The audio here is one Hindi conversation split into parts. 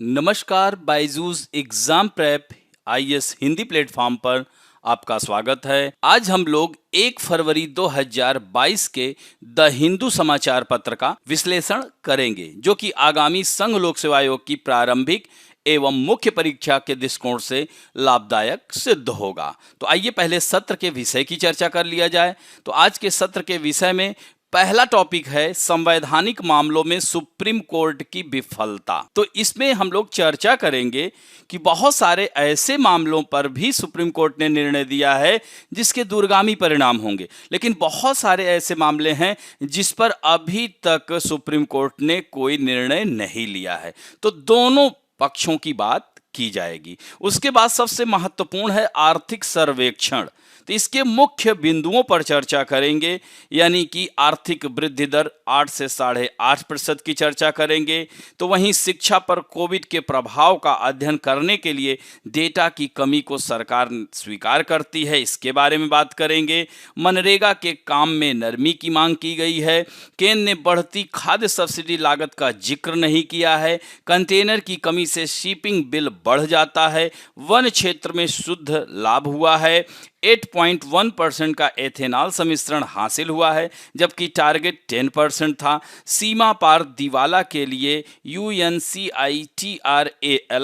नमस्कार, Byju's exam prep IAS Hindi platform पर आपका स्वागत है। आज हम लोग 1 फरवरी 2022 के द हिंदू समाचार पत्र का विश्लेषण करेंगे, जो कि आगामी संघ लोक सेवा आयोग की प्रारंभिक एवं मुख्य परीक्षा के दृष्टिकोण से लाभदायक सिद्ध होगा। तो आइए पहले सत्र के विषय की चर्चा कर लिया जाए। तो आज के सत्र के विषय में पहला टॉपिक है संवैधानिक मामलों में सुप्रीम कोर्ट की विफलता। तो इसमें हम लोग चर्चा करेंगे कि बहुत सारे ऐसे मामलों पर भी सुप्रीम कोर्ट ने निर्णय दिया है जिसके दूरगामी परिणाम होंगे, लेकिन बहुत सारे ऐसे मामले हैं जिस पर अभी तक सुप्रीम कोर्ट ने कोई निर्णय नहीं लिया है। तो दोनों पक्षों की बात की जाएगी। उसके बाद सबसे महत्वपूर्ण है आर्थिक सर्वेक्षण। तो इसके मुख्य बिंदुओं पर चर्चा करेंगे, यानी कि आर्थिक वृद्धि दर 8 से 8.5% की चर्चा करेंगे। तो वहीं शिक्षा पर कोविड के प्रभाव का अध्ययन करने के लिए डेटा की कमी को सरकार स्वीकार करती है, इसके बारे में बात करेंगे। मनरेगा के काम में नरमी की मांग की गई है। केंद्र ने बढ़ती खाद्य सब्सिडी लागत का जिक्र नहीं किया है। कंटेनर की कमी से शिपिंग बिल बढ़ जाता है। वन क्षेत्र में शुद्ध लाभ हुआ है। 8.1% का एथेनॉल सम्मिश्रण हासिल हुआ है, जबकि टारगेट 10% था। सीमा पार दिवाला के लिए UNCITRAL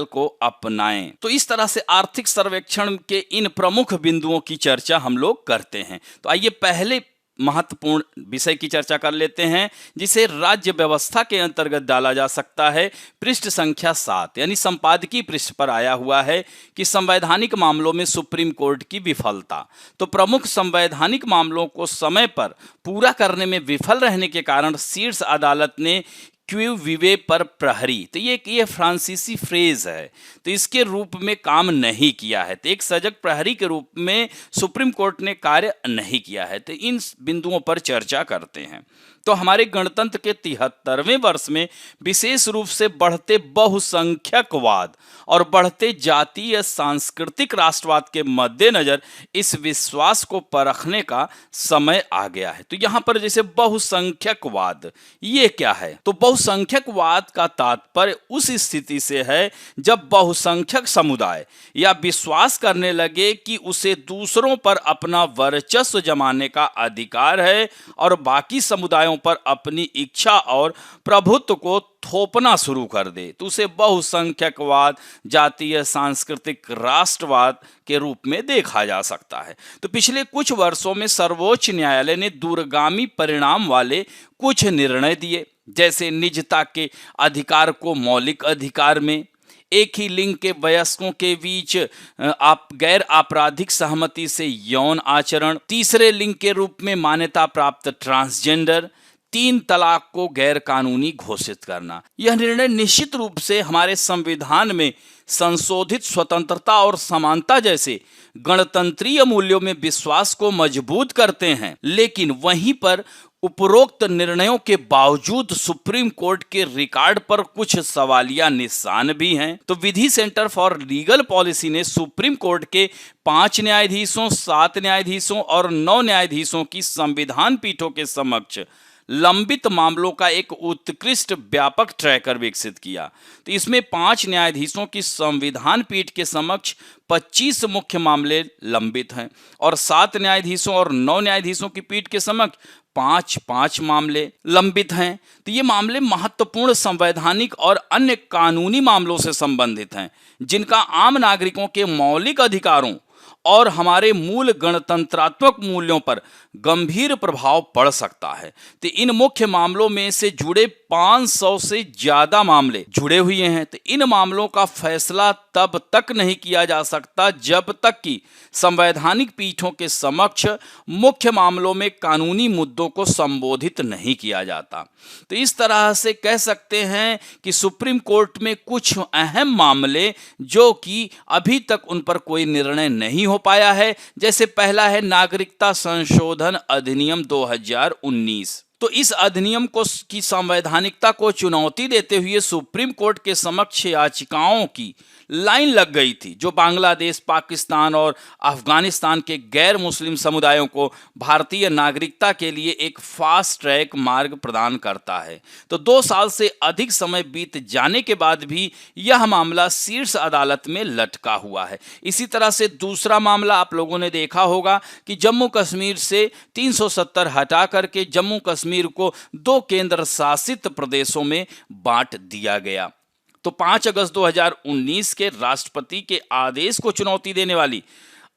को अपनाएं। तो इस तरह से आर्थिक सर्वेक्षण के इन प्रमुख बिंदुओं की चर्चा हम लोग करते हैं। तो आइए पहले महत्वपूर्ण विषय की चर्चा कर लेते हैं, जिसे राज्य व्यवस्था के अंतर्गत डाला जा सकता है। पृष्ठ संख्या 7 यानी संपादकीय पृष्ठ पर आया हुआ है कि संवैधानिक मामलों में सुप्रीम कोर्ट की विफलता। तो प्रमुख संवैधानिक मामलों को समय पर पूरा करने में विफल रहने के कारण शीर्ष अदालत ने क्यू विवे पर प्रहरी, तो ये फ्रांसीसी फ्रेज है, तो इसके रूप में काम नहीं किया है। तो एक सजग प्रहरी के रूप में सुप्रीम कोर्ट ने कार्य नहीं किया है। तो इन बिंदुओं पर चर्चा करते हैं। तो हमारे गणतंत्र के 73वें वर्ष में विशेष रूप से बढ़ते बहुसंख्यकवाद और बढ़ते जातीय सांस्कृतिक राष्ट्रवाद के मद्देनजर इस विश्वास को परखने का समय आ गया है। तो यहाँ पर जैसे बहुसंख्यकवाद ये क्या है? तो बहुसंख्यकवाद का तात्पर्य उस स्थिति से है जब बहुसंख्यक समुदाय या विश्वास करने लगे कि उसे दूसरों पर अपना वर्चस्व जमाने का अधिकार है और बाकी समुदायों पर अपनी इच्छा और प्रभुत्व को थोपना शुरू कर दे, तो उसे बहुसंख्यकवाद, जातीय सांस्कृतिक राष्ट्रवाद के रूप में देखा जा सकता है। तो पिछले कुछ वर्षों में सर्वोच्च न्यायालय ने दूरगामी परिणाम वाले कुछ निर्णय दिए, जैसे निजता के अधिकार को मौलिक अधिकार में, एक ही लिंग के वयस्कों के बीच गैर आपराधिक सहमति से यौन आचरण, तीसरे लिंग के रूप में मान्यता प्राप्त ट्रांसजेंडर, 3 तलाक को गैर कानूनी घोषित करना। यह निर्णय निश्चित रूप से हमारे संविधान में संशोधित स्वतंत्रता और समानता जैसे गणतंत्रीय मूल्यों में विश्वास को मजबूत करते हैं, लेकिन वहीं पर उपरोक्त निर्णयों के बावजूद सुप्रीम कोर्ट के रिकॉर्ड पर कुछ सवालिया निशान भी हैं। तो विधि सेंटर फॉर लीगल पॉलिसी ने सुप्रीम कोर्ट के 5 न्यायाधीशों, 7 न्यायाधीशों और 9 न्यायाधीशों की संविधान पीठों के समक्ष लंबित मामलों का एक उत्कृष्ट व्यापक ट्रैकर विकसित किया। तो इसमें 5 न्यायाधीशों की संविधान पीठ के समक्ष 25 मुख्य मामले लंबित हैं और 7 न्यायाधीशों और 9 न्यायाधीशों की पीठ के समक्ष 5 मामले लंबित हैं। तो ये मामले महत्वपूर्ण संवैधानिक और अन्य कानूनी मामलों से संबंधित हैं, जिनका आम नागरिकों के मौलिक अधिकारों और हमारे मूल गणतंत्रात्मक मूल्यों पर गंभीर प्रभाव पड़ सकता है। तो इन मुख्य मामलों में से जुड़े 500 से ज्यादा मामले जुड़े हुए हैं। तो इन मामलों का फैसला तब तक नहीं किया जा सकता जब तक कि संवैधानिक पीठों के समक्ष मुख्य मामलों में कानूनी मुद्दों को संबोधित नहीं किया जाता। तो इस तरह से कह सकते हैं कि सुप्रीम कोर्ट में कुछ अहम मामले जो कि अभी तक उन पर कोई निर्णय नहीं हो पाया है, जैसे पहला है नागरिकता संशोधन अधिनियम 2019। तो इस अधिनियम को की संवैधानिकता को चुनौती देते हुए सुप्रीम कोर्ट के समक्ष याचिकाओं की लाइन लग गई थी, जो बांग्लादेश, पाकिस्तान और अफगानिस्तान के गैर मुस्लिम समुदायों को भारतीय नागरिकता के लिए एक फास्ट ट्रैक मार्ग प्रदान करता है। तो 2 साल से अधिक समय बीत जाने के बाद भी यह मामला शीर्ष अदालत में लटका हुआ है। इसी तरह से दूसरा मामला आप लोगों ने देखा होगा कि जम्मू कश्मीर से 370 हटा करके जम्मू कश्मीर को 2 केंद्र शासित प्रदेशों में बांट दिया गया। तो 5 अगस्त 2019 के राष्ट्रपति के आदेश को चुनौती देने वाली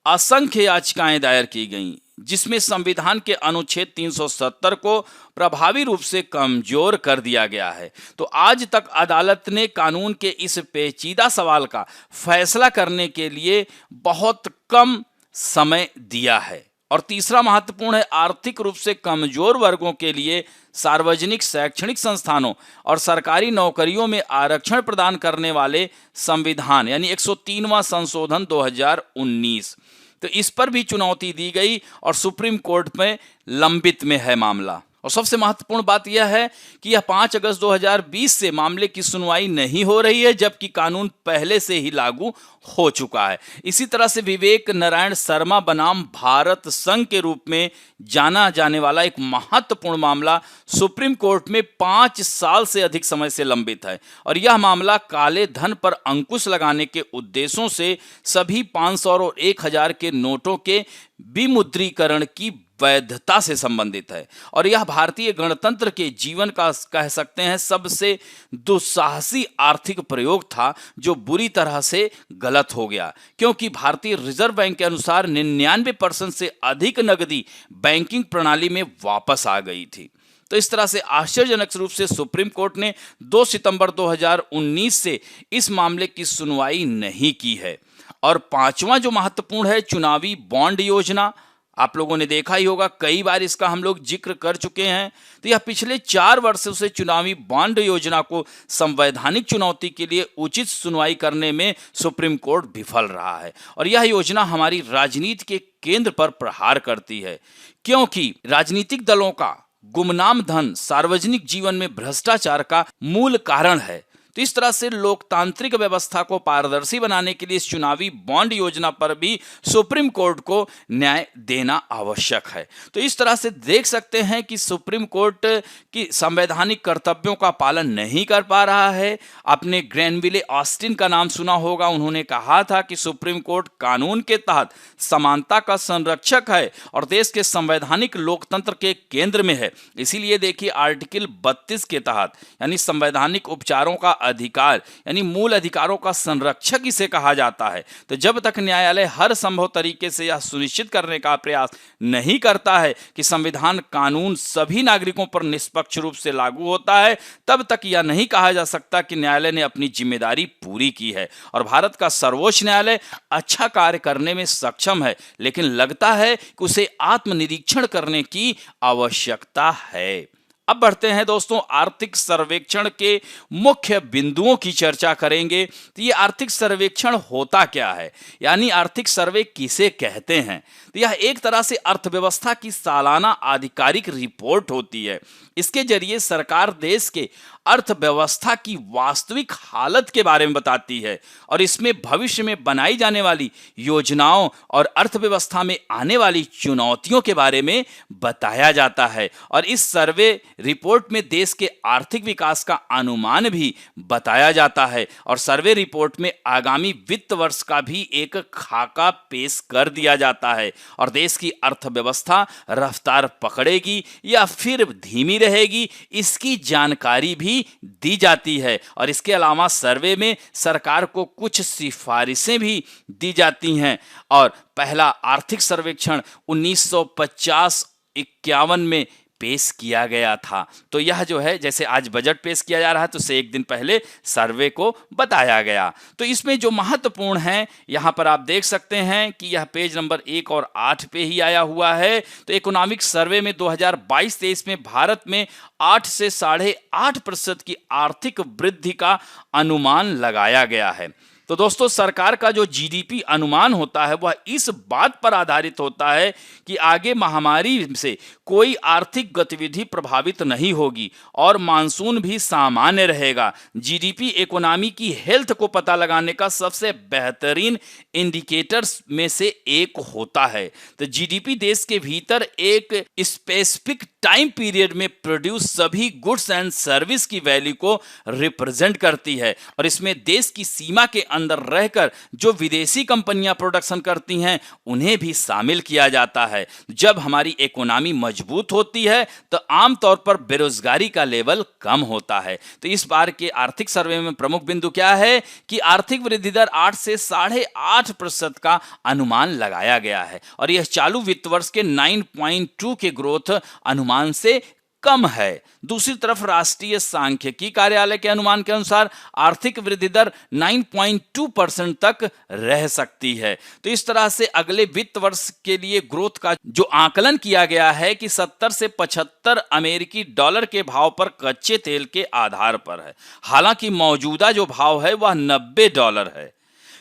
असंख्य याचिकाएं दायर की गईं, जिसमें संविधान के अनुच्छेद 370 को प्रभावी रूप से कमजोर कर दिया गया है। तो आज तक अदालत ने कानून के इस पेचीदा सवाल का फैसला करने के लिए बहुत कम समय दिया है। और तीसरा महत्वपूर्ण है, आर्थिक रूप से कमजोर वर्गों के लिए सार्वजनिक शैक्षणिक संस्थानों और सरकारी नौकरियों में आरक्षण प्रदान करने वाले संविधान यानी 103वां संशोधन 2019। तो इस पर भी चुनौती दी गई और सुप्रीम कोर्ट में लंबित में है मामला। और सबसे महत्वपूर्ण बात यह है कि यह 5 अगस्त 2020 से मामले की सुनवाई नहीं हो रही है, जबकि कानून पहले से ही लागू हो चुका है। इसी तरह से विवेक नारायण शर्मा बनाम भारत संघ के रूप में जाना जाने वाला एक महत्वपूर्ण मामला सुप्रीम कोर्ट में 5 साल से अधिक समय से लंबित है। और यह मामला काले धन पर अंकुश लगाने के उद्देश्यों से सभी 500 और 1000 के नोटों के विमुद्रीकरण की वैधता से संबंधित है। और यह भारतीय गणतंत्र के जीवन का कह सकते हैं सबसे दुस्साहसी आर्थिक प्रयोग था, जो बुरी तरह से गलत हो गया, क्योंकि भारतीय रिजर्व बैंक के अनुसार 99% से अधिक नकदी बैंकिंग प्रणाली में वापस आ गई थी। तो इस तरह से आश्चर्यजनक रूप से सुप्रीम कोर्ट ने 2 सितंबर 2019 से इस मामले की सुनवाई नहीं की है। और 5वां जो महत्वपूर्ण है, चुनावी बॉन्ड योजना। आप लोगों ने देखा ही होगा, कई बार इसका हम लोग जिक्र कर चुके हैं। तो यह पिछले 4 वर्षों से चुनावी बॉन्ड योजना को संवैधानिक चुनौती के लिए उचित सुनवाई करने में सुप्रीम कोर्ट विफल रहा है। और यह योजना हमारी राजनीति के केंद्र पर प्रहार करती है, क्योंकि राजनीतिक दलों का गुमनाम धन सार्वजनिक जीवन में भ्रष्टाचार का मूल कारण है। तो इस तरह से लोकतांत्रिक व्यवस्था को पारदर्शी बनाने के लिए इस चुनावी बॉन्ड योजना पर भी सुप्रीम कोर्ट को न्याय देना आवश्यक है। तो इस तरह से देख सकते हैं कि सुप्रीम कोर्ट की संवैधानिक कर्तव्यों का पालन नहीं कर पा रहा है। आपने ग्रैनविले ऑस्टिन का नाम सुना होगा, उन्होंने कहा था कि सुप्रीम कोर्ट कानून के तहत समानता का संरक्षक है और देश के संवैधानिक लोकतंत्र के केंद्र में है। इसीलिए देखिए, आर्टिकल 32 के तहत यानी संवैधानिक उपचारों का अधिकार यानी मूल अधिकारों का संरक्षक इसे कहा जाता है। तो जब तक न्यायालय हर संभव तरीके से यह सुनिश्चित करने का प्रयास नहीं करता है कि संविधान कानून सभी नागरिकों पर निष्पक्ष रूप से लागू होता है, तब तक यह नहीं कहा जा सकता कि न्यायालय ने अपनी जिम्मेदारी पूरी की है। और भारत का सर्वोच्च न्यायालय अच्छा कार्य करने में सक्षम है, लेकिन लगता है कि उसे आत्मनिरीक्षण करने की आवश्यकता है। अब बढ़ते हैं दोस्तों, आर्थिक सर्वेक्षण के मुख्य बिंदुओं की चर्चा करेंगे। तो ये आर्थिक सर्वेक्षण होता क्या है, यानी आर्थिक सर्वे किसे कहते हैं। तो यह एक तरह से अर्थव्यवस्था की सालाना आधिकारिक रिपोर्ट होती है। इसके जरिए सरकार देश के अर्थव्यवस्था की वास्तविक हालत के बारे में बताती है और इसमें भविष्य में बनाई जाने वाली योजनाओं और अर्थव्यवस्था में आने वाली चुनौतियों के बारे में बताया जाता है। और इस सर्वे रिपोर्ट में देश के आर्थिक विकास का अनुमान भी बताया जाता है और सर्वे रिपोर्ट में आगामी वित्त वर्ष का भी एक खाका पेश कर दिया जाता है और देश की अर्थव्यवस्था रफ्तार पकड़ेगी या फिर धीमी रहेगी, इसकी जानकारी भी दी जाती है। और इसके अलावा सर्वे में सरकार को कुछ सिफारिशें भी दी जाती हैं। और पहला आर्थिक सर्वेक्षण 1950-51 में पेश किया गया था। तो यह जो है, जैसे आज बजट पेश किया जा रहा है, तो उससे एक दिन पहले सर्वे को बताया गया। तो इसमें जो महत्वपूर्ण है, यहाँ पर आप देख सकते हैं कि यह पेज नंबर 1 और 8 पे ही आया हुआ है। तो इकोनॉमिक सर्वे में 2022-23 में भारत में 8 से 8.5% की आर्थिक वृद्धि का अनुमान लगाया गया है। तो दोस्तों, सरकार का जो जीडीपी अनुमान होता है वह इस बात पर आधारित होता है कि आगे महामारी से कोई आर्थिक गतिविधि प्रभावित नहीं होगी और मानसून भी सामान्य रहेगा। जीडीपी इकोनॉमी की हेल्थ को पता लगाने का सबसे बेहतरीन इंडिकेटर्स में से एक होता है। तो जीडीपी देश के भीतर एक स्पेसिफिक टाइम पीरियड में प्रोड्यूस सभी गुड्स एंड सर्विस की वैल्यू को रिप्रेजेंट करती है और इसमें देश की सीमा के अंदर रहकर जो विदेशी कंपनियां प्रोडक्शन करती हैं उन्हें भी शामिल किया जाता है। जब हमारी इकोनॉमी मजबूत होती है तो आमतौर पर बेरोजगारी का लेवल कम होता है। तो इस बार के आर्थिक सर्वे में प्रमुख बिंदु क्या है कि आर्थिक वृद्धि दर 8 से 8.5% का अनुमान लगाया गया है और यह चालू वित्त वर्ष के 9.2 के ग्रोथ अनुमान से कम है। दूसरी तरफ राष्ट्रीय सांख्यिकी कार्यालय के अनुमान के अनुसार आर्थिक वृद्धि दर 9.2% तक रह सकती है। तो इस तरह से अगले वित्त वर्ष के लिए ग्रोथ का जो आकलन किया गया है कि 70 से 75 अमेरिकी डॉलर के भाव पर कच्चे तेल के आधार पर है। हालांकि मौजूदा जो भाव है वह $90 है।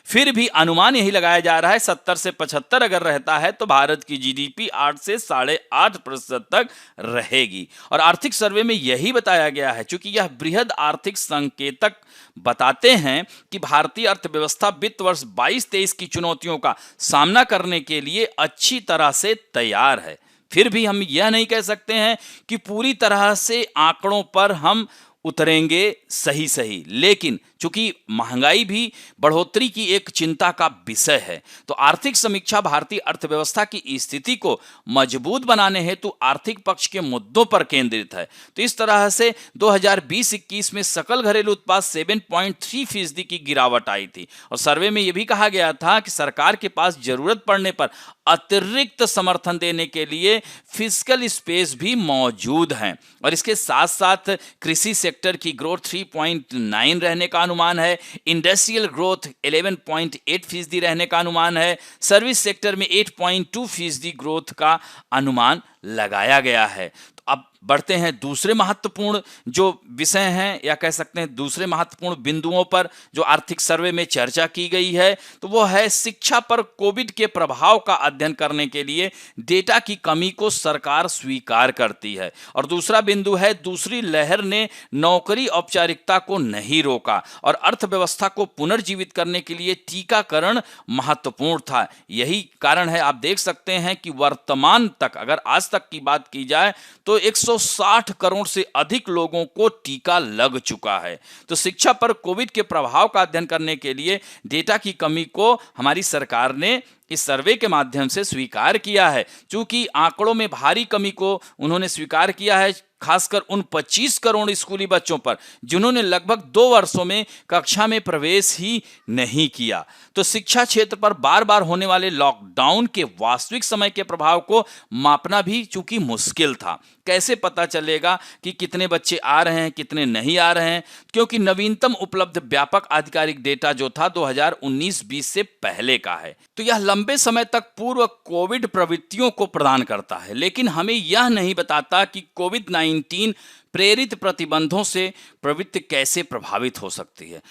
फिर भी अनुमान यही लगाया जा रहा है 70 से 75 अगर रहता है तो भारत की जीडीपी 8 से 8.5% तक रहेगी। और आर्थिक सर्वे में यही बताया गया है, चूंकि यह बृहद आर्थिक संकेतक बताते हैं कि भारतीय अर्थव्यवस्था वित्त वर्ष 22-23 की चुनौतियों का सामना करने के लिए अच्छी तरह से तैयार है। फिर भी हम यह नहीं कह सकते हैं कि पूरी तरह से आंकड़ों पर हम उतरेंगे सही, लेकिन चूंकि महंगाई भी बढ़ोतरी की एक चिंता का विषय है, तो आर्थिक समीक्षा भारतीय अर्थव्यवस्था की स्थिति को मजबूत बनाने हेतु आर्थिक पक्ष के मुद्दों पर केंद्रित है। तो इस तरह से 2020-21 में सकल घरेलू उत्पाद 7.3% की गिरावट आई थी और सर्वे में यह भी कहा गया था कि सरकार के पास जरूरत पड़ने पर अतिरिक्त समर्थन देने के लिए फिस्कल स्पेस भी मौजूद है और इसके साथ साथ कृषि सेक्टर की ग्रोथ 3.9 रहने का अनुमान है, इंडस्ट्रियल ग्रोथ 11.8% रहने का अनुमान है, सर्विस सेक्टर में 8.2% ग्रोथ का अनुमान लगाया गया है। तो अब बढ़ते हैं दूसरे महत्वपूर्ण जो विषय हैं या कह सकते हैं दूसरे महत्वपूर्ण बिंदुओं पर जो आर्थिक सर्वे में चर्चा की गई है, तो वो है शिक्षा पर कोविड के प्रभाव का अध्ययन करने के लिए डेटा की कमी को सरकार स्वीकार करती है। और दूसरा बिंदु है दूसरी लहर ने नौकरी औपचारिकता को नहीं रोका और अर्थव्यवस्था को पुनर्जीवित करने के लिए टीकाकरण महत्वपूर्ण था। यही कारण है, आप देख सकते हैं कि वर्तमान तक अगर आज तक की बात की जाए तो 160 करोड़ से अधिक लोगों को टीका लग चुका है। तो शिक्षा पर कोविड के प्रभाव का अध्ययन करने के लिए डेटा की कमी को हमारी सरकार ने इस सर्वे के माध्यम से स्वीकार किया है। चूंकि आंकड़ों में भारी कमी को उन्होंने स्वीकार किया है, खासकर उन 25 करोड़ स्कूली बच्चों पर जिन्होंने लगभग 2 वर्षों में कक्षा में प्रवेश ही नहीं किया। तो शिक्षा क्षेत्र पर बार बार होने वाले लॉकडाउन के वास्तविक समय के प्रभाव को मापना भी चूंकि मुश्किल था। कैसे पता चलेगा कि कितने बच्चे आ रहे हैं, कितने नहीं आ रहे हैं, क्योंकि नवीनतम उपलब्ध व्यापक आधिकारिक डेटा जो था 2019-20 से पहले का है। तो यह लंबे समय तक पूर्व कोविड प्रवृत्तियों को प्रदान करता है, लेकिन हमें यह नहीं बताता कि कोविड-19 प्रेरित प्रतिबंधों से प्रवृत्ति कैसे प्रभावित हो सकती है।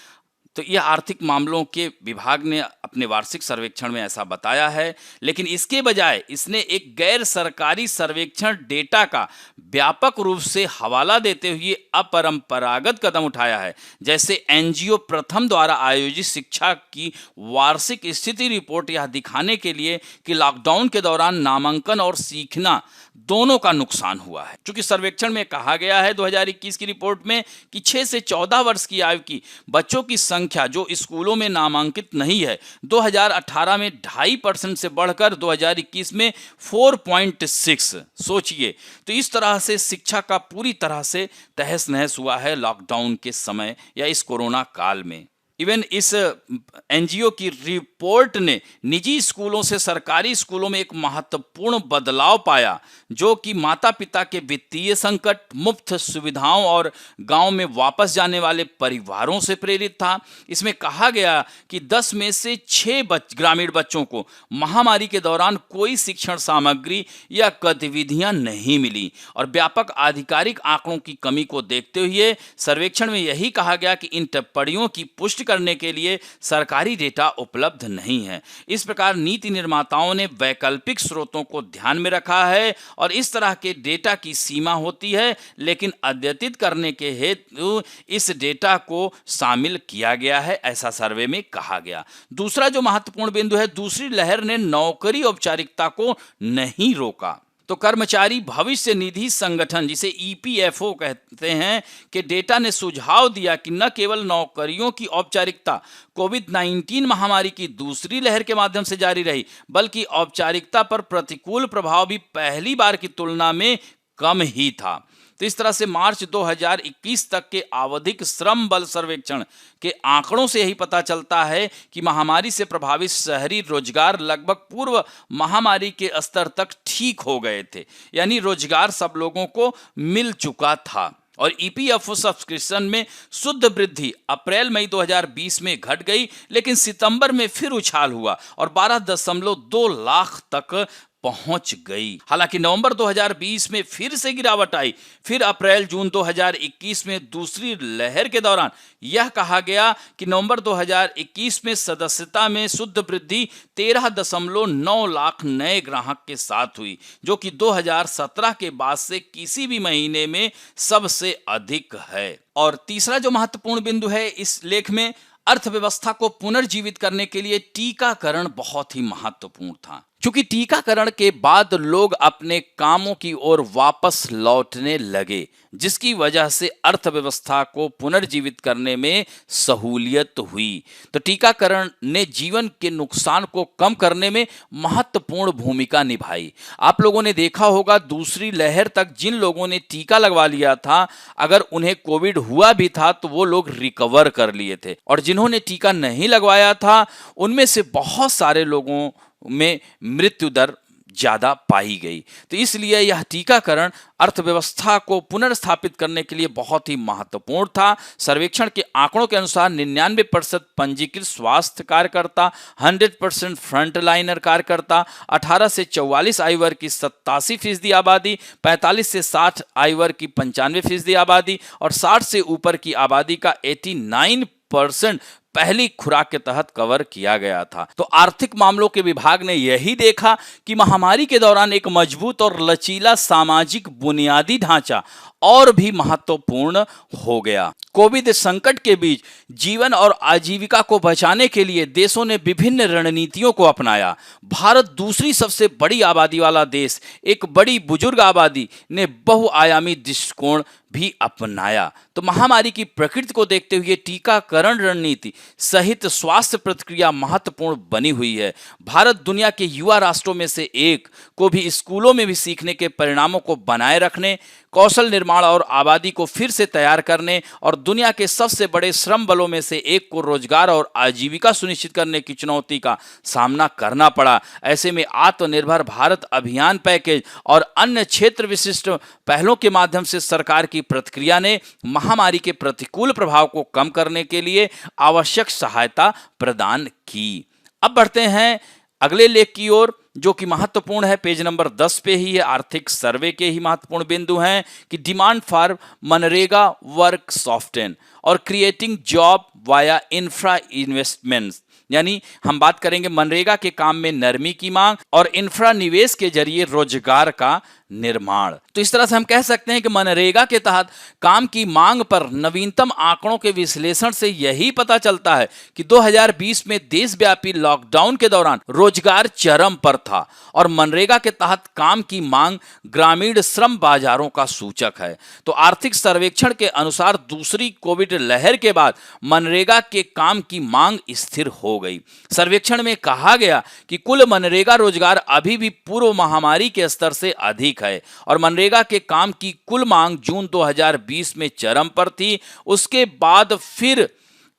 तो यह आर्थिक मामलों के विभाग ने अपने वार्षिक सर्वेक्षण में ऐसा बताया है, लेकिन इसके बजाय इसने एक गैर सरकारी सर्वेक्षण डेटा का व्यापक रूप से हवाला देते हुए अपरंपरागत कदम उठाया है। जैसे एनजीओ प्रथम द्वारा आयोजित शिक्षा की वार्षिक स्थिति रिपोर्ट यह दिखाने के लिए कि लॉकडाउन के दौरान नामांकन और सीखना दोनों का नुकसान हुआ है। क्योंकि सर्वेक्षण में कहा गया है 2021 की रिपोर्ट में कि 6 से 14 वर्ष की आयु की बच्चों की संख्या जो स्कूलों में नामांकित नहीं है 2018 में 2.5% से बढ़कर 2021 में 4.6। सोचिए, तो इस तरह से शिक्षा का पूरी तरह से तहस नहस हुआ है लॉकडाउन के समय या इस कोरोना काल में। इवन इस एनजीओ की रिपोर्ट ने निजी स्कूलों से सरकारी स्कूलों में एक महत्वपूर्ण बदलाव पाया, जो कि माता पिता के वित्तीय संकट, मुफ्त सुविधाओं और गांव में वापस जाने वाले परिवारों से प्रेरित था। इसमें कहा गया कि 10 में से 6 ग्रामीण बच्चों को महामारी के दौरान कोई शिक्षण सामग्री या गतिविधियां नहीं मिली और व्यापक आधिकारिक आंकड़ों की कमी को देखते हुए सर्वेक्षण में यही कहा गया कि इन टिप्पणियों की पुष्टि करने के लिए सरकारी डेटा उपलब्ध नहीं है। इस प्रकार नीति निर्माताओं ने वैकल्पिक स्रोतों को ध्यान में रखा है और इस तरह के डेटा की सीमा होती है, लेकिन अद्यतित करने के हेतु इस डेटा को शामिल किया गया है, ऐसा सर्वे में कहा गया। दूसरा जो महत्वपूर्ण बिंदु है, दूसरी लहर ने नौकरी औपचारिकता को नहीं रोका। तो कर्मचारी भविष्य निधि संगठन, जिसे ईपीएफओ कहते हैं, के डेटा ने सुझाव दिया कि न केवल नौकरियों की औपचारिकता कोविड-19 महामारी की दूसरी लहर के माध्यम से जारी रही, बल्कि औपचारिकता पर प्रतिकूल प्रभाव भी पहली बार की तुलना में कम ही था। तो इस तरह से मार्च 2021 तक के आवधिक श्रम बल सर्वेक्षण के आंकड़ों से यही पता चलता है कि महामारी से प्रभावित शहरी रोजगार लगभग पूर्व महामारी के स्तर तक ठीक हो गए थे, यानी रोजगार सब लोगों को मिल चुका था। और ईपीएफओ सब्सक्रिप्शन में शुद्ध वृद्धि अप्रैल मई 2020 में घट गई, लेकिन सितंबर में फिर उछाल हुआ और 12.2 लाख तक पहुंच गई। हालांकि नवंबर 2020 में फिर से गिरावट आई। फिर अप्रैल जून 2021 में दूसरी लहर के दौरान यह कहा गया कि नवंबर 2021 में सदस्यता में शुद्ध वृद्धि 13.9 लाख नए ग्राहक के साथ हुई, जो कि 2017 के बाद से किसी भी महीने में सबसे अधिक है। और तीसरा जो महत्वपूर्ण बिंदु है इस लेख में, अर्थव्यवस्था को पुनर्जीवित करने के लिए टीकाकरण बहुत ही महत्वपूर्ण था। क्योंकि टीकाकरण के बाद लोग अपने कामों की ओर वापस लौटने लगे, जिसकी वजह से अर्थव्यवस्था को पुनर्जीवित करने में सहूलियत हुई। तो टीकाकरण ने जीवन के नुकसान को कम करने में महत्वपूर्ण भूमिका निभाई। आप लोगों ने देखा होगा, दूसरी लहर तक जिन लोगों ने टीका लगवा लिया था, अगर उन्हें कोविड हुआ भी था तो वो लोग रिकवर कर लिए थे, और जिन्होंने टीका नहीं लगवाया था उनमें से बहुत सारे लोगों में मृत्यु दर ज्यादा पाई गई। तो इसलिए यह टीकाकरण अर्थव्यवस्था को पुनर्स्थापित करने के लिए बहुत ही महत्वपूर्ण था। सर्वेक्षण के आंकड़ों के अनुसार 99% पंजीकृत स्वास्थ्य कार्यकर्ता, 100% फ्रंटलाइनर कार्यकर्ता, 18 से 44 आयु वर्ग की 87% आबादी, 45 से 60 आयु वर्ग की 95% आबादी और 60 से ऊपर की आबादी का 89% पहली खुराक के तहत कवर किया गया था। तो आर्थिक मामलों के विभाग ने यही देखा कि महामारी के दौरान एक मजबूत और लचीला सामाजिक बुनियादी ढांचा और भी महत्वपूर्ण हो गया। कोविड संकट के बीच जीवन और आजीविका को बचाने के लिए देशों ने विभिन्न रणनीतियों को अपनाया। भारत दूसरी सबसे बड़ी आबादी वाला देश, एक बड़ी बुजुर्ग आबादी ने बहुआयामी दृष्टिकोण भी अपनाया। तो महामारी की प्रकृति को देखते हुए टीकाकरण रणनीति सहित स्वास्थ्य प्रतिक्रिया महत्वपूर्ण बनी हुई है। भारत दुनिया के युवा राष्ट्रों में से एक को भी स्कूलों में भी सीखने के परिणामों को बनाए रखने, कौशल निर्माण और आबादी को फिर से तैयार करने और दुनिया के सबसे बड़े श्रम बलों में से एक को रोजगार और आजीविका सुनिश्चित करने की चुनौती का सामना करना पड़ा। ऐसे में आत्मनिर्भर भारत अभियान पैकेज और अन्य क्षेत्र विशिष्ट पहलों के माध्यम से सरकार की प्रतिक्रिया ने महामारी के प्रतिकूल प्रभाव को कम करने के लिए आवश्यक सहायता प्रदान की। अब बढ़ते हैं अगले लेख की ओर, जो कि महत्वपूर्ण है। पेज नंबर 10 पे ही है। आर्थिक सर्वे के ही महत्वपूर्ण बिंदु हैं कि डिमांड फॉर मनरेगा वर्क सॉफ्टेन और creating job via infra investments, यानी हम बात करेंगे मनरेगा के काम में नरमी की मांग और इंफ्रा निवेश के जरिए रोजगार का निर्माण। तो इस तरह से हम कह सकते हैं कि मनरेगा के तहत काम की मांग पर नवीनतम आंकड़ों के विश्लेषण से यही पता चलता है कि 2020 में देशव्यापी लॉकडाउन के दौरान रोजगार चरम पर था और मनरेगा के तहत काम की मांग ग्रामीण श्रम बाजारों का सूचक है। तो आर्थिक सर्वेक्षण के अनुसार दूसरी कोविड लहर के बाद मनरेगा के काम की मांग स्थिर हो गई। सर्वेक्षण में कहा गया कि कुल मनरेगा रोजगार अभी भी पूर्व महामारी के स्तर से अधिक है और मनरेगा के काम की कुल मांग जून 2020 में चरम पर थी, उसके बाद फिर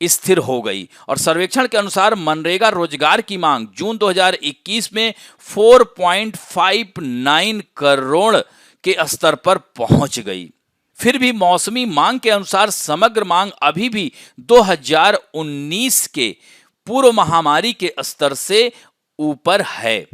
स्थिर हो गई। और सर्वेक्षण के अनुसार मनरेगा रोजगार की मांग जून 2021 में 4.59 करोड़ के स्तर पर पहुंच गई। फिर भी मौसमी मांग के अनुसार समग्र मांग अभी भी 2019 के पूर्व महामारी के स्तर से ऊपर है।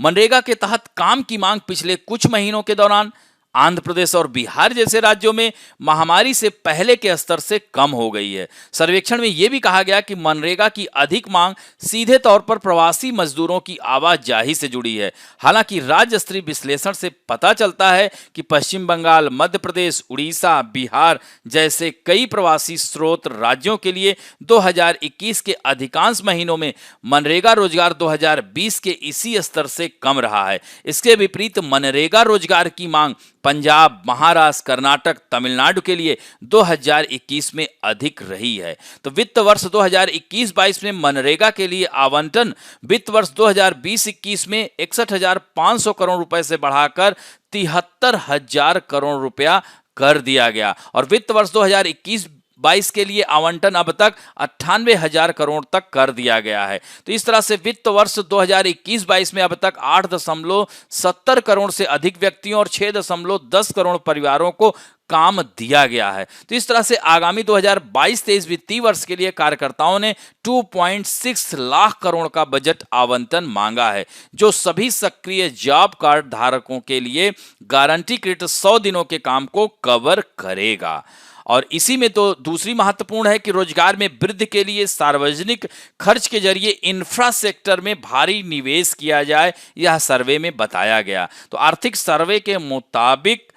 मनरेगा के तहत काम की मांग पिछले कुछ महीनों के दौरान आंध्र प्रदेश और बिहार जैसे राज्यों में महामारी से पहले के स्तर से कम हो गई है। सर्वेक्षण में यह भी कहा गया कि मनरेगा की अधिक मांग सीधे तौर पर प्रवासी मजदूरों की आवाजाही से जुड़ी है। हालांकि राज्य स्तरीय विश्लेषण से पता चलता है कि पश्चिम बंगाल, मध्य प्रदेश, उड़ीसा, बिहार जैसे कई प्रवासी स्रोत राज्यों के लिए 2021 के अधिकांश महीनों में मनरेगा रोजगार 2020 के इसी स्तर से कम रहा है। इसके विपरीत मनरेगा रोजगार की मांग पंजाब, महाराष्ट्र, कर्नाटक, तमिलनाडु के लिए 2021 में अधिक रही है। तो वित्त वर्ष 2021-22 में मनरेगा के लिए आवंटन वित्त वर्ष 2020-21 में 61,500 करोड़ रुपए से बढ़ाकर 73,000 करोड़ रुपया कर दिया गया और वित्त वर्ष 2021-22 के लिए आवंटन अब तक 98,000 करोड़ तक कर दिया गया है। तो इस तरह से वित्त वर्ष 2021-22 में अब तक 8.70 करोड़ से अधिक व्यक्तियों और 6.10 करोड़ परिवारों को काम दिया गया है। तो इस तरह से आगामी 2022-23 वित्तीय वर्ष के लिए कार्यकर्ताओं ने 2.6 लाख करोड़ का बजट आवंटन मांगा है, जो सभी सक्रिय जॉब कार्ड धारकों के लिए गारंटीकृत 100 दिनों के काम को कवर करेगा। और इसी में तो दूसरी महत्वपूर्ण है कि रोजगार में वृद्धि के लिए सार्वजनिक खर्च के जरिए इंफ्रा सेक्टर में भारी निवेश किया जाए, यह सर्वे में बताया गया। तो आर्थिक सर्वे के मुताबिक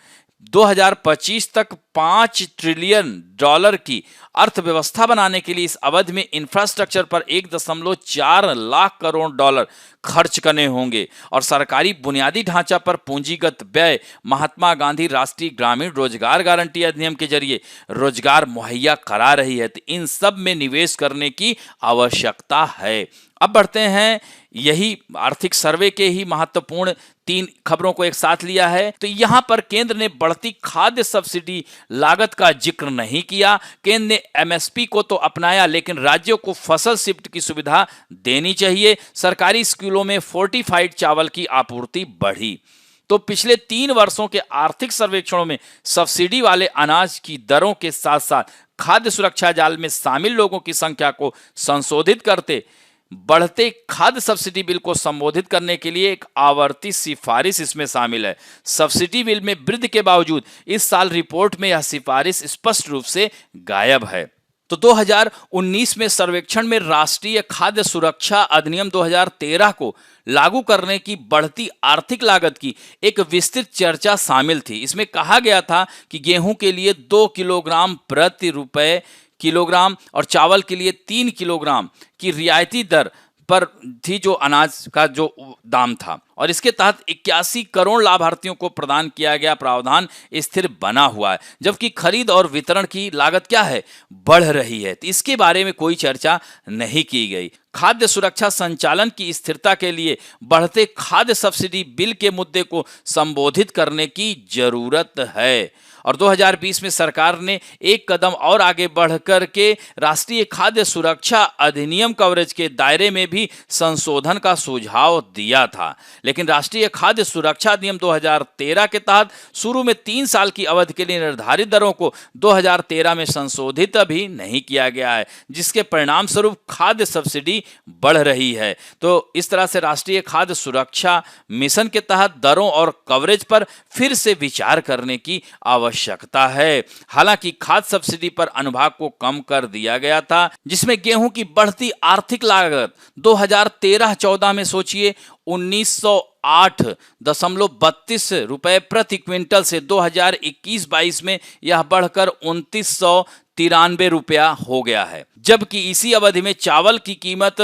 2025 तक $5 ट्रिलियन की अर्थव्यवस्था बनाने के लिए इस अवधि में इंफ्रास्ट्रक्चर पर 1.4 लाख करोड़ डॉलर खर्च करने होंगे और सरकारी बुनियादी ढांचा पर पूंजीगत व्यय महात्मा गांधी राष्ट्रीय ग्रामीण रोजगार गारंटी अधिनियम के जरिए रोजगार मुहैया करा रही है। तो इन सब में निवेश करने की आवश्यकता है। अब बढ़ते हैं, यही आर्थिक सर्वे के ही महत्वपूर्ण 3 खबरों को एक साथ लिया है। तो यहां पर केंद्र ने बढ़ती खाद्य सब्सिडी लागत का जिक्र नहीं किया। केंद्र ने एमएसपी को तो अपनाया, लेकिन राज्यों को फसल शिफ्ट की सुविधा देनी चाहिए। सरकारी स्कूलों में फोर्टिफाइड चावल की आपूर्ति बढ़ी। तो पिछले 3 वर्षों के आर्थिक सर्वेक्षणों में सब्सिडी वाले अनाज की दरों के साथ साथ खाद्य सुरक्षा जाल में शामिल लोगों की संख्या को संशोधित करते बढ़ते खाद्य सब्सिडी बिल को संबोधित करने के लिए एक आवर्ती सिफारिश इसमें शामिल है। सब्सिडी बिल में वृद्धि के बावजूद इस साल रिपोर्ट में यह सिफारिश स्पष्ट रूप से गायब है। तो 2019 में सर्वेक्षण में राष्ट्रीय खाद्य सुरक्षा अधिनियम 2013 को लागू करने की बढ़ती आर्थिक लागत की एक विस्तृत चर्चा शामिल थी। इसमें कहा गया था कि गेहूं के लिए 2 किलोग्राम प्रति रुपए किलोग्राम और चावल के लिए 3 किलोग्राम की रियायती दर पर थी जो अनाज का जो दाम था, और इसके तहत 81 करोड़ लाभार्थियों को प्रदान किया गया प्रावधान स्थिर बना हुआ है, जबकि खरीद और वितरण की लागत क्या है, बढ़ रही है। तो इसके बारे में कोई चर्चा नहीं की गई। खाद्य सुरक्षा संचालन की स्थिरता के लिए बढ़ते खाद्य सब्सिडी बिल के मुद्दे को संबोधित करने की जरूरत है। और 2020 में सरकार ने एक कदम और आगे बढ़कर के राष्ट्रीय खाद्य सुरक्षा अधिनियम कवरेज के दायरे में भी संशोधन का सुझाव दिया था, लेकिन राष्ट्रीय खाद्य सुरक्षा अधिनियम 2013 के तहत शुरू में 3 साल की अवधि के लिए निर्धारित दरों को 2013 में संशोधित अभी नहीं किया गया है, जिसके परिणाम स्वरूप खाद्य सब्सिडी बढ़ रही है। तो इस तरह से राष्ट्रीय खाद्य सुरक्षा मिशन के तहत दरों और कवरेज पर फिर से विचार करने की आवश्यकता है। हालांकि खाद्य सब्सिडी पर अनुभाग को कम कर दिया गया था, जिसमें गेहूं की बढ़ती आर्थिक लागत 2013-14 में सोचिए 1908.32 रुपए प्रति क्विंटल से 2021-22 में यह बढ़कर 2993 रुपया हो गया है, जबकि इसी अवधि में चावल की कीमत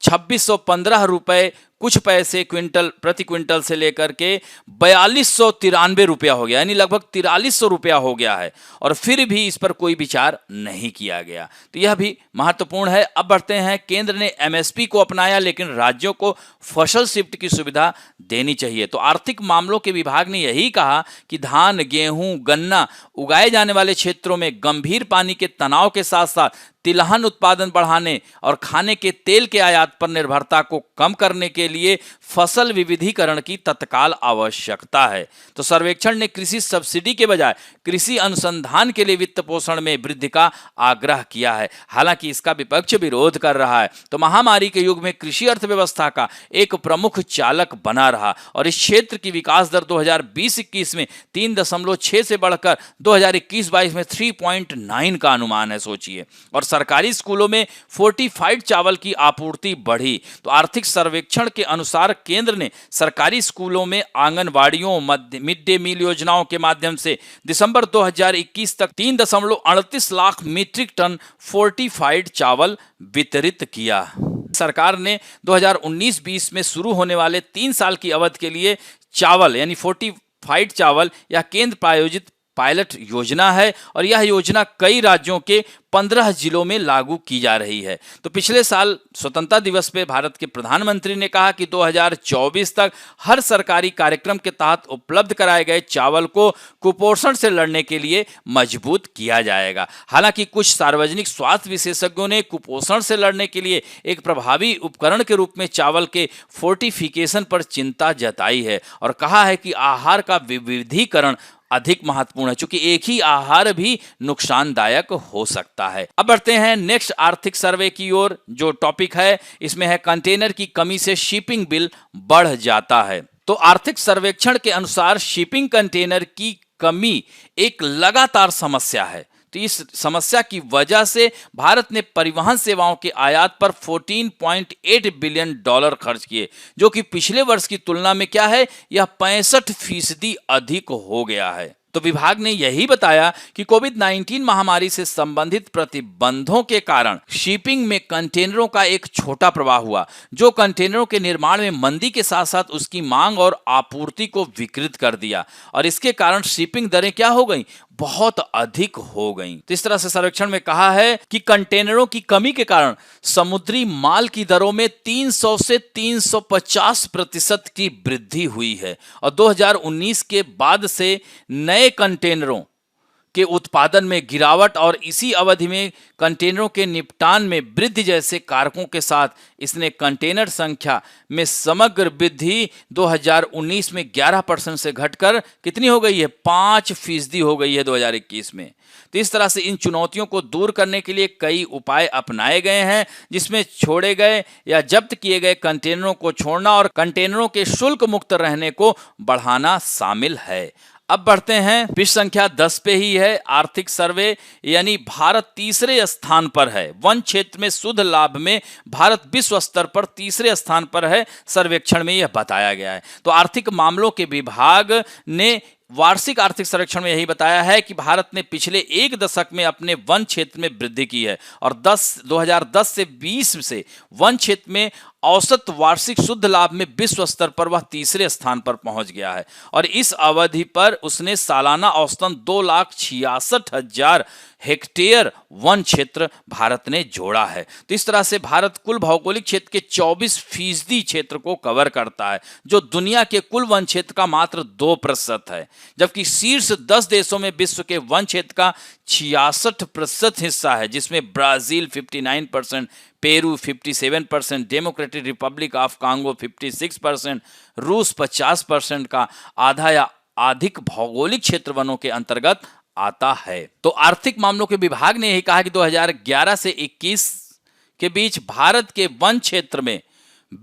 2615 रुपए कुछ पैसे क्विंटल प्रति क्विंटल से लेकर के 4293 रुपया हो गया, यानी लगभग 4300 रुपया हो गया है, और फिर भी इस पर कोई विचार नहीं किया गया। तो यह भी महत्वपूर्ण है। अब बढ़ते हैं, केंद्र ने एमएसपी को अपनाया, लेकिन राज्यों को फसल शिफ्ट की सुविधा देनी चाहिए। तो आर्थिक मामलों के विभाग ने यही कहा कि धान, गेहूं, गन्ना उगाए जाने वाले क्षेत्रों में गंभीर पानी के तनाव के साथ साथ तिलहन उत्पादन बढ़ाने और खाने के तेल के आयात पर निर्भरता को कम करने के लिए फसल विविधीकरण की तत्काल आवश्यकता है। तो सर्वेक्षण ने कृषि सब्सिडी के बजाय कृषि अनुसंधान के लिए वित्त पोषण में वृद्धि का आग्रह किया है। हालांकि इसका विपक्ष विरोध कर रहा है। तो महामारी के युग में कृषि अर्थव्यवस्था का एक प्रमुख चालक बना रहा और इस क्षेत्र की विकास दर 2020-21 में 3.6 से बढ़कर 2021-22 में 3.9 का अनुमान है, सोचिए। और सरकारी स्कूलों में फोर्टिफाइड चावल की आपूर्ति बढ़ी। तो आर्थिक सर्वेक्षण के अनुसार केंद्र ने सरकारी स्कूलों में आंगनवाड़ियों, मिड डे मील योजनाओं के माध्यम से दिसंबर 2021 तक 3.38 लाख मीट्रिक टन फोर्टिफाइड चावल वितरित किया। सरकार ने 2019-20 में शुरू होने वाले 3 साल की अवधि के लिए चावल यानी फोर्टिफाइड चावल या केंद्र प्रायोजित पायलट योजना है और यह योजना कई राज्यों के 15 जिलों में लागू की जा रही है। तो पिछले साल स्वतंत्रता दिवस पे भारत के प्रधानमंत्री ने कहा कि 2024 तक हर सरकारी कार्यक्रम के तहत उपलब्ध कराए गए चावल को कुपोषण से लड़ने के लिए मजबूत किया जाएगा। हालांकि कुछ सार्वजनिक स्वास्थ्य विशेषज्ञों ने कुपोषण से लड़ने के लिए एक प्रभावी उपकरण के रूप में चावल के फोर्टिफिकेशन पर चिंता जताई है और कहा है कि आहार का विविधीकरण अधिक महत्वपूर्ण है, क्योंकि एक ही आहार भी नुकसानदायक हो सकता है। अब बढ़ते हैं नेक्स्ट आर्थिक सर्वे की ओर। जो टॉपिक है इसमें है कंटेनर की कमी से शिपिंग बिल बढ़ जाता है। तो आर्थिक सर्वेक्षण के अनुसार शिपिंग कंटेनर की कमी एक लगातार समस्या है। तो इस समस्या की वजह से भारत ने परिवहन सेवाओं के आयात पर 14.8 बिलियन डॉलर खर्च किए, जो कि पिछले वर्ष की तुलना में क्या है, यह 65% अधिक हो गया है। तो विभाग ने यही बताया कि कोविड-19 महामारी से संबंधित प्रतिबंधों के कारण शिपिंग में कंटेनरों का एक छोटा प्रवाह हुआ, जो कंटेनरों के निर्माण में मंदी के साथ साथ उसकी मांग और आपूर्ति को विकृत कर दिया और इसके कारण शिपिंग दरें क्या हो गई, बहुत अधिक हो गई। तो इस तरह से सर्वेक्षण में कहा है कि कंटेनरों की कमी के कारण समुद्री माल की दरों में 300 से 350% की वृद्धि हुई है और 2019 के बाद से नए कंटेनरों के उत्पादन में गिरावट और इसी अवधि में कंटेनरों के निपटान में वृद्धि जैसे कारकों के साथ इसने कंटेनर संख्या में समग्र वृद्धि 2019 में 11% से घटकर कितनी हो गई है, 5% हो गई है 2021 में। तो इस तरह से इन चुनौतियों को दूर करने के लिए कई उपाय अपनाए गए हैं, जिसमें छोड़े गए या जब्त किए गए कंटेनरों को छोड़ना और कंटेनरों के शुल्क मुक्त रहने को बढ़ाना शामिल है। अब बढ़ते हैं, विश्व संख्या 10 पे ही है आर्थिक सर्वे, यानी भारत तीसरे स्थान पर है। वन क्षेत्र में शुद्ध लाभ में भारत विश्व स्तर पर तीसरे स्थान पर है, सर्वेक्षण में यह बताया गया है। तो आर्थिक मामलों के विभाग ने वार्षिक आर्थिक सर्वेक्षण में यही बताया है कि भारत ने पिछले एक दशक में अपने वन क्षेत्र में वृद्धि की है और 2010 से 20 से वन क्षेत्र में औसत वार्षिक शुद्ध लाभ में विश्व स्तर पर वह तीसरे स्थान पर पहुंच गया है और इस अवधि पर उसने सालाना औसतन 2,66,000 हेक्टेयर वन क्षेत्र भारत ने जोड़ा है। तो इस तरह से भारत कुल भौगोलिक क्षेत्र के 24% क्षेत्र को कवर करता है, जो दुनिया के कुल वन क्षेत्र का मात्र 2% है, जबकि शीर्ष 10 देशों में विश्व के वन क्षेत्र का 66% हिस्सा है, जिसमें Brazil 59%, Peru 57%, democratic Republic of Congo 56%, रूस 50% का आधा या अधिक भौगोलिक क्षेत्र वनों के अंतर्गत आता है। तो आर्थिक मामलों के विभाग ने यही कहा कि 2011 से 21 के बीच भारत के वन क्षेत्र में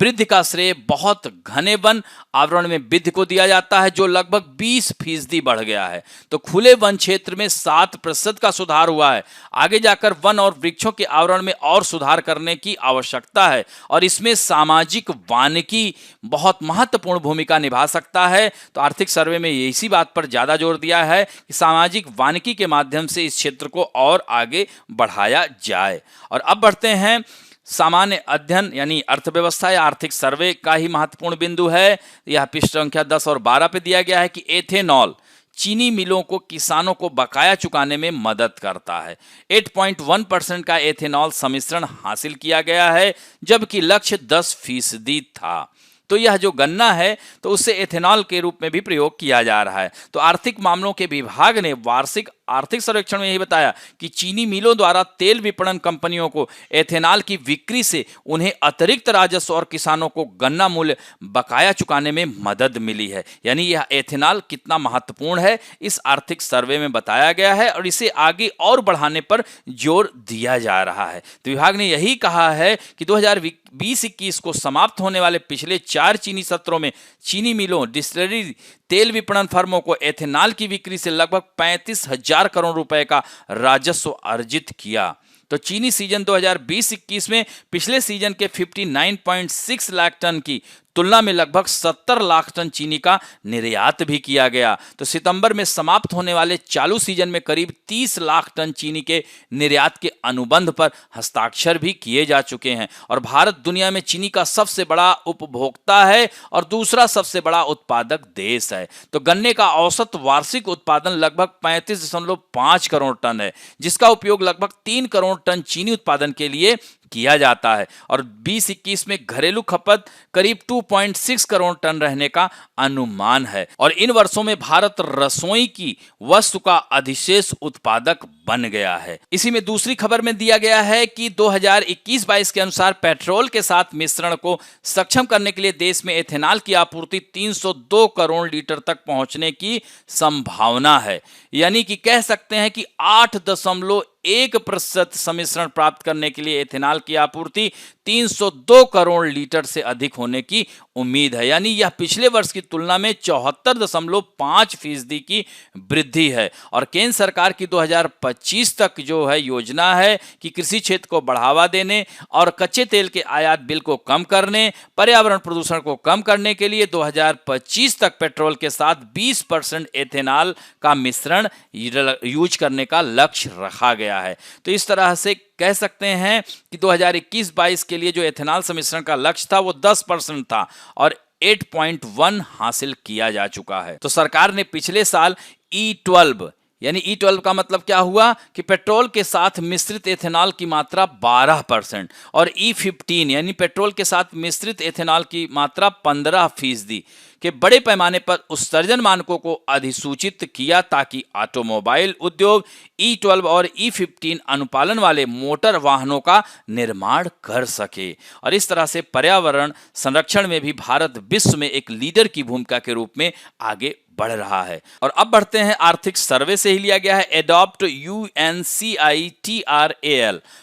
वृद्धि का श्रेय बहुत घने वन आवरण में वृद्धि को दिया जाता है, जो लगभग 20% बढ़ गया है। तो खुले वन क्षेत्र में 7% का सुधार हुआ है। आगे जाकर वन और वृक्षों के आवरण में और सुधार करने की आवश्यकता है और इसमें सामाजिक वानिकी बहुत महत्वपूर्ण भूमिका निभा सकता है। तो आर्थिक सर्वे में इसी बात पर ज्यादा जोर दिया है कि सामाजिक वानिकी के माध्यम से इस क्षेत्र को और आगे बढ़ाया जाए। और अब बढ़ते हैं, सामान्य अध्ययन यानी अर्थव्यवस्था या आर्थिक सर्वे का ही महत्वपूर्ण बिंदु है। यह पृष्ठ संख्या 10 और 12 पे दिया गया है कि एथेनॉल चीनी मिलों को किसानों को बकाया चुकाने में मदद करता है। 8.1% का एथेनॉल सम्मिश्रण हासिल किया गया है, जबकि लक्ष्य 10% था। तो यह जो गन्ना है तो उससे एथेनॉल के रूप में भी प्रयोग किया जा रहा है। तो आर्थिक मामलों के विभाग ने वार्षिक आर्थिक सर्वेक्षण में यही बताया कि चीनी मिलों द्वारा तेल विपणन कंपनियों को एथेनॉल की बिक्री से उन्हें अतिरिक्त राजस्व और किसानों को गन्ना मूल्य बकाया चुकाने में मदद मिली है। यानी यह एथेनॉल कितना महत्वपूर्ण है इस आर्थिक सर्वे में बताया गया है और इसे आगे और बढ़ाने पर जोर दिया जा रहा है। तो विभाग ने यही कहा है कि 2020-21 को समाप्त होने वाले पिछले 4 चीनी सत्रों में चीनी मिलों, डिस्टिलरी, तेल विपणन फर्मों को एथेनॉल की बिक्री से लगभग 35,000 करोड़ रुपए का राजस्व अर्जित किया। तो चीनी सीजन 2020-21 में पिछले सीजन के 59.6 लाख टन की तुलना में लगभग 70 लाख टन चीनी का निर्यात भी किया गया। तो सितंबर में समाप्त होने वाले चालू सीजन में करीब 30 लाख टन चीनी के निर्यात के अनुबंध पर हस्ताक्षर भी किए जा चुके हैं और भारत दुनिया में चीनी का सबसे बड़ा उपभोक्ता है और दूसरा सबसे बड़ा उत्पादक देश है। तो गन्ने का औसत वार्षिक उत्पादन लगभग 35.5 करोड़ टन है, जिसका उपयोग लगभग 3 करोड़ टन चीनी उत्पादन के लिए किया जाता है और 20-21 में घरेलू खपत करीब 2.6 करोड़ टन रहने का अनुमान है और इन वर्षों में भारत रसोई की वस्तु का अधिशेष उत्पादक बन गया है। इसी में दूसरी खबर में दिया गया है कि 2021-22 के अनुसार पेट्रोल के साथ मिश्रण को सक्षम करने के लिए देश में एथेनॉल की आपूर्ति 302 करोड़ लीटर तक पहुंचने की संभावना है। यानी कि कह सकते हैं कि 8.1% सम्मिश्रण प्राप्त करने के लिए एथेनॉल की आपूर्ति 302 करोड़ लीटर से अधिक होने की उम्मीद है। यानी यह पिछले वर्ष की तुलना में 74.5% की वृद्धि है और केंद्र सरकार की 2025 तक जो है योजना है कि कृषि क्षेत्र को बढ़ावा देने और कच्चे तेल के आयात बिल को कम करने, पर्यावरण प्रदूषण को कम करने के लिए 2025 तक पेट्रोल के साथ 20% एथेनॉल का मिश्रण यूज करने का लक्ष्य रखा गया है। तो इस तरह से कह सकते हैं कि 2021-22 के लिए जो एथेनॉल सम्मिश्रण का लक्ष्य था वो 10% था और 8.1 हासिल किया जा चुका है। तो सरकार ने पिछले साल E12 यानी E12 का मतलब क्या हुआ कि पेट्रोल के साथ मिश्रित एथेनॉल की मात्रा 12% और E15 यानी पेट्रोल के साथ मिश्रित एथेनॉल की मात्रा 15% के बड़े पैमाने पर उत्सर्जन मानकों को अधिसूचित किया ताकि ऑटोमोबाइल उद्योग E12 और E15 अनुपालन वाले मोटर वाहनों का निर्माण कर सके और इस तरह से पर्यावरण संरक्षण में भी भारत विश्व में एक लीडर की भूमिका के रूप में आगे बढ़ रहा है। और अब बढ़ते हैं आर्थिक सर्वे से ही लिया गया है adopt UNCITRAL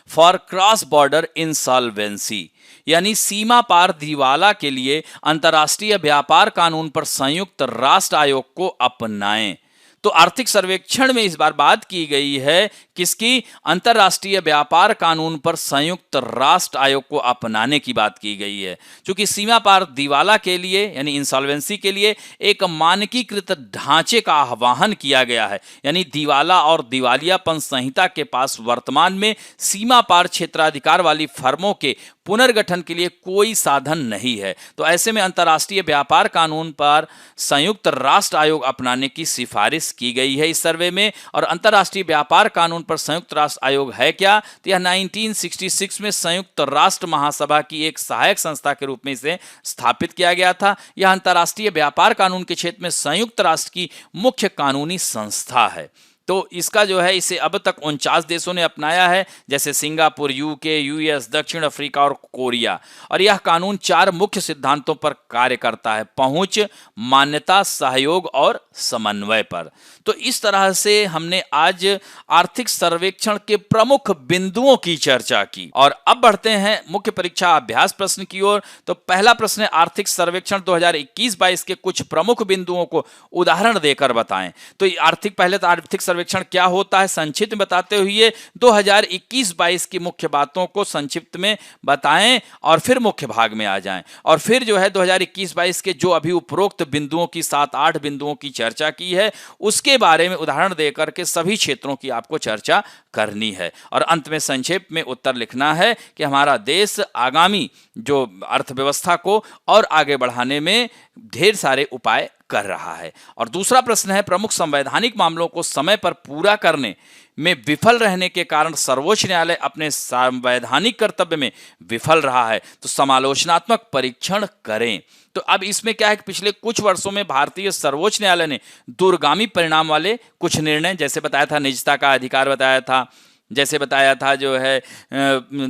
for cross border insolvency यानी सीमा पार दिवाला के लिए अंतर्राष्ट्रीय व्यापार कानून पर संयुक्त राष्ट्र आयोग को अपनाएं। तो आर्थिक सर्वेक्षण में इस बार बात की गई है किसकी, अंतर्राष्ट्रीय व्यापार कानून पर संयुक्त राष्ट्र आयोग को अपनाने की बात की गई है। क्योंकि सीमा पार दिवाला के लिए यानी इंसॉल्वेंसी के लिए एक मानकीकृत ढांचे का आह्वान किया गया है। यानी दिवाला और दिवालियापन संहिता के पास वर्तमान में सीमा पार क्षेत्राधिकार वाली फर्मों के पुनर्गठन के लिए कोई साधन नहीं है। तो ऐसे में अंतर्राष्ट्रीय व्यापार कानून पर संयुक्त राष्ट्र आयोग अपनाने की सिफारिश की गई है इस सर्वे में। और अंतर्राष्ट्रीय व्यापार कानून पर संयुक्त राष्ट्र आयोग है क्या, तो यह 1966 में संयुक्त राष्ट्र महासभा की एक सहायक संस्था के रूप में इसे स्थापित किया गया था। यह अंतर्राष्ट्रीय व्यापार कानून के क्षेत्र में संयुक्त राष्ट्र की मुख्य कानूनी संस्था है। तो इसका जो है इसे अब तक 49 देशों ने अपनाया है, जैसे सिंगापुर, यूके, यूएस, दक्षिण अफ्रीका और कोरिया। और यह कानून 4 मुख्य सिद्धांतों पर कार्य करता है: पहुंच, मान्यता, सहयोग और समन्वय पर। तो इस तरह से हमने आज आर्थिक सर्वेक्षण के प्रमुख बिंदुओं की चर्चा की। और अब बढ़ते हैं मुख्य परीक्षा अभ्यास प्रश्न की ओर। तो पहला प्रश्न है, आर्थिक सर्वेक्षण 2021-22 के कुछ प्रमुख बिंदुओं को उदाहरण देकर बताएं। तो पहले तो आर्थिक सर्वेक्षण क्या होता है संक्षिप्त में बताते हुए 2021-22 की मुख्य बातों को संक्षिप्त में बताएं और फिर मुख्य भाग में आ जाएं। और फिर जो है 2021-22 के जो अभी उपरोक्त बिंदुओं की 7-8 बिंदुओं की चर्चा की है उसके बारे में उदाहरण देकर के सभी क्षेत्रों की आपको चर्चा करनी है। और अंत में संक्षेप में उत्तर लिखना है कि हमारा देश आगामी जो अर्थव्यवस्था को और आगे बढ़ाने में ढेर सारे उपाय कर रहा है। और दूसरा प्रश्न है, प्रमुख संवैधानिक मामलों को समय पर पूरा करने में विफल रहने के कारण सर्वोच्च न्यायालय अपने संवैधानिक कर्तव्य में विफल रहा है, तो समालोचनात्मक परीक्षण करें। तो अब इसमें क्या है कि पिछले कुछ वर्षों में भारतीय सर्वोच्च न्यायालय ने दूरगामी परिणाम वाले कुछ निर्णय, जैसे बताया था निजता का अधिकार बताया था, जैसे बताया था जो है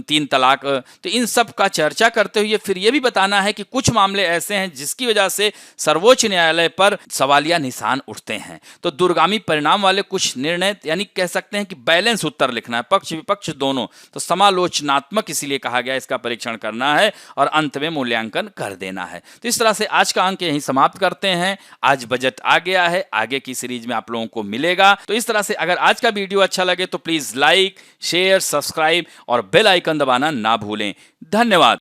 3 तलाक, तो इन सब का चर्चा करते हुए फिर ये भी बताना है कि कुछ मामले ऐसे हैं जिसकी वजह से सर्वोच्च न्यायालय पर सवालिया निशान उठते हैं। तो दूरगामी परिणाम वाले कुछ निर्णय, यानी कह सकते हैं कि बैलेंस उत्तर लिखना है, पक्ष विपक्ष दोनों। तो समालोचनात्मक इसीलिए कहा गया, इसका परीक्षण करना है और अंत में मूल्यांकन कर देना है। तो इस तरह से आज का अंक यहीं समाप्त करते हैं। आज बजट आ गया है, आगे की सीरीज में आप लोगों को मिलेगा। तो इस तरह से अगर आज का वीडियो अच्छा लगे तो प्लीज लाइक, शेयर, सब्सक्राइब और बेल आइकन दबाना ना भूलें। धन्यवाद।